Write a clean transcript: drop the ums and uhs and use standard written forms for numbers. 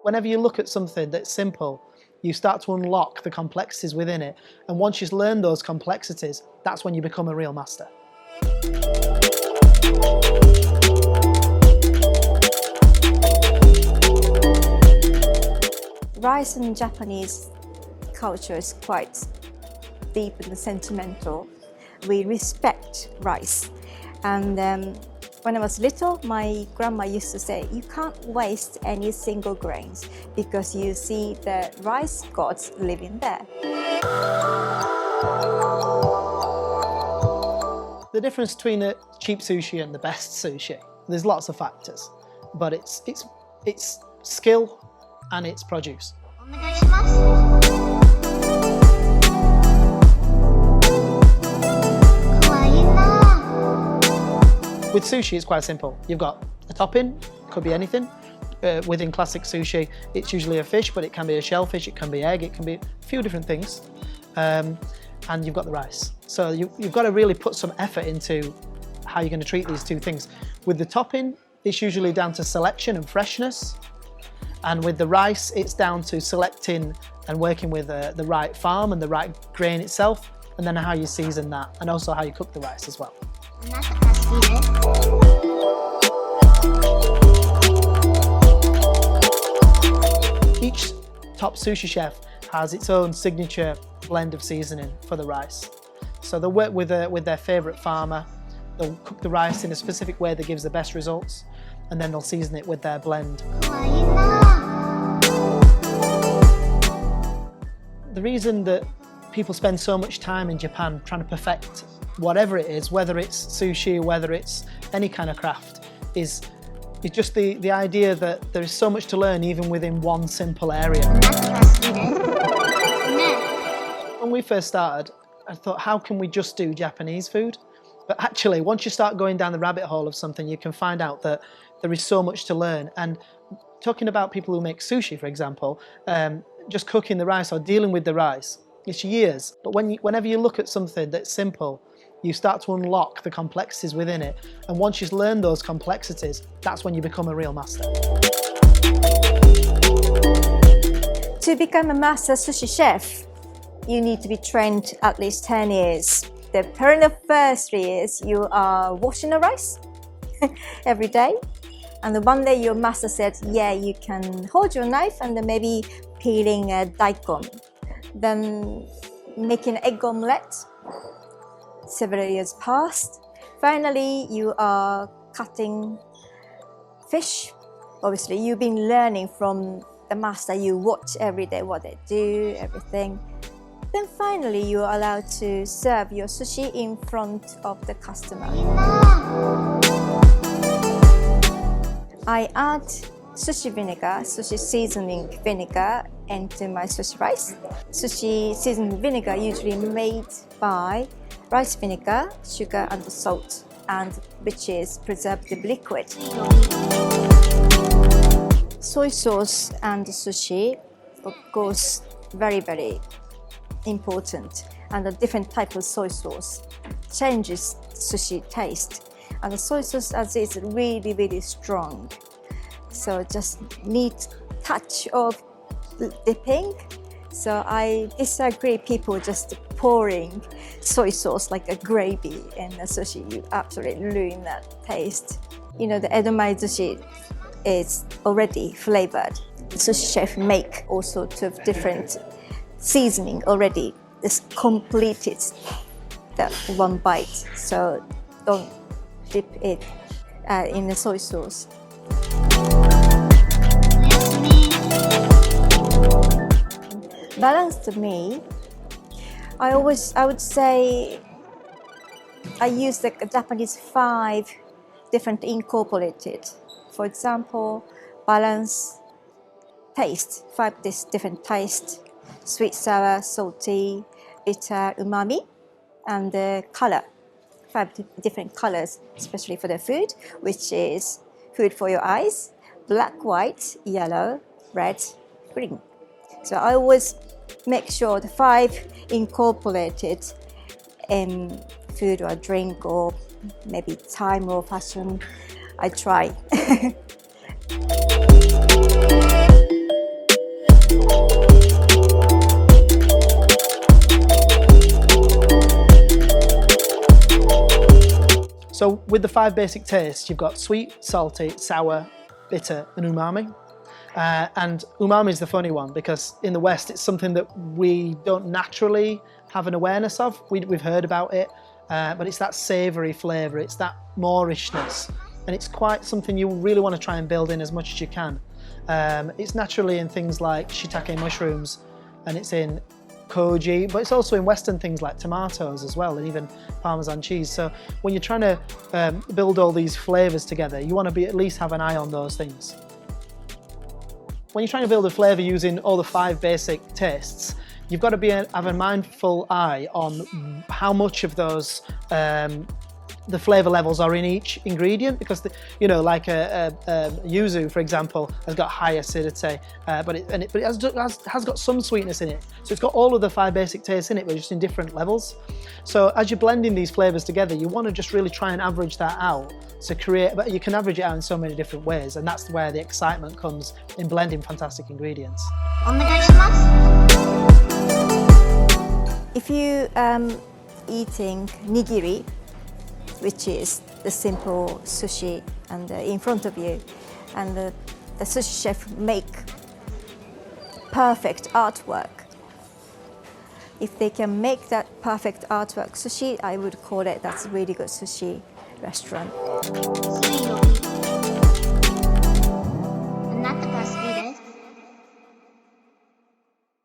Whenever you look at something that's simple, you start to unlock the complexities within it. And once you learn those complexities, that's when you become a real master. Rice in Japanese culture is quite deep and sentimental. We respect rice. And when I was little, my grandma used to say, you can't waste any single grains because you see the rice gods living there. The difference between a cheap sushi and the best sushi, there's lots of factors, but it's skill and it's produce. With sushi, it's quite simple. You've got a topping, could be anything. Within classic sushi, it's usually a fish, but it can be a shellfish, it can be egg, it can be a few different things. And you've got the rice. So you've got to really put some effort into how you're going to treat these two things. With the topping, it's usually down to selection and freshness. And with the rice, it's down to selecting and working with the right farm and the right grain itself, and then how you season that, and also how you cook the rice as well. Each top sushi chef has its own signature blend of seasoning for the rice. So they'll work with their favourite farmer, they'll cook the rice in a specific way that gives the best results, and then they'll season it with their blend. The reason that people spend so much time in Japan trying to perfect whatever it is, whether it's sushi, whether it's any kind of craft, is just the idea that there is so much to learn even within one simple area. When we first started, I thought, how can we just do Japanese food? But actually, once you start going down the rabbit hole of something, you can find out that there is so much to learn. And talking about people who make sushi, for example, just cooking the rice or dealing with the rice, it's years. But whenever you look at something that's simple, you start to unlock the complexities within it. And once you learn those complexities, that's when you become a real master. To become a master sushi chef, you need to be trained at least 10 years. During the first 3 years, you are washing the rice every day. And then one day your master said, yeah, you can hold your knife and then maybe peeling a daikon. Then making an egg omelette. Several years passed. Finally, you are cutting fish. Obviously, you've been learning from the master. You watch every day what they do, everything. Then finally, you are allowed to serve your sushi in front of the customer. I add sushi vinegar, sushi seasoning vinegar into my sushi rice. Sushi seasoning vinegar usually made by rice vinegar, sugar and salt, and which is preservative liquid. Soy sauce and sushi, of course, very important. And a different type of soy sauce changes sushi taste. And the soy sauce as is really strong. So just need touch of dipping. So I disagree people just pouring soy sauce like a gravy in the sushi. You absolutely ruin that taste. You know, the edamame sushi is already flavored. The sushi chef make all sorts of different seasoning already. Just completed that one bite. So don't dip it in the soy sauce. Balance to me, I would say I use the Japanese 5 different incorporated. For example, balance taste, 5 different taste, sweet, sour, salty, bitter, umami, and the color, 5 different colors, especially for the food, which is food for your eyes, black, white, yellow, red, green. So I always make sure the 5 incorporated in food or drink or maybe time or fashion, I try. So with the 5 basic tastes, you've got sweet, salty, sour, bitter, and umami. And umami is the funny one because in the West, it's something that we don't naturally have an awareness of. We've heard about it, but it's that savoury flavour, it's that moorishness, and it's quite something you really want to try and build in as much as you can. It's naturally in things like shiitake mushrooms, and it's in koji, but it's also in Western things like tomatoes as well, and even Parmesan cheese. So when you're trying to build all these flavours together, you want to at least have an eye on those things. When you're trying to build a flavour using all the 5 basic tastes, you've got to have a mindful eye on how much of those the flavour levels are in each ingredient, because like a yuzu, for example, has got high acidity, but it has got some sweetness in it. So it's got all of the 5 basic tastes in it, but just in different levels. So as you're blending these flavours together, you want to just really try and average that out to create. But you can average it out in so many different ways, and that's where the excitement comes in blending fantastic ingredients. If you eating nigiri, which is the simple sushi and in front of you, and the sushi chef make perfect artwork. If they can make that perfect artwork sushi, I would call it that's a really good sushi restaurant.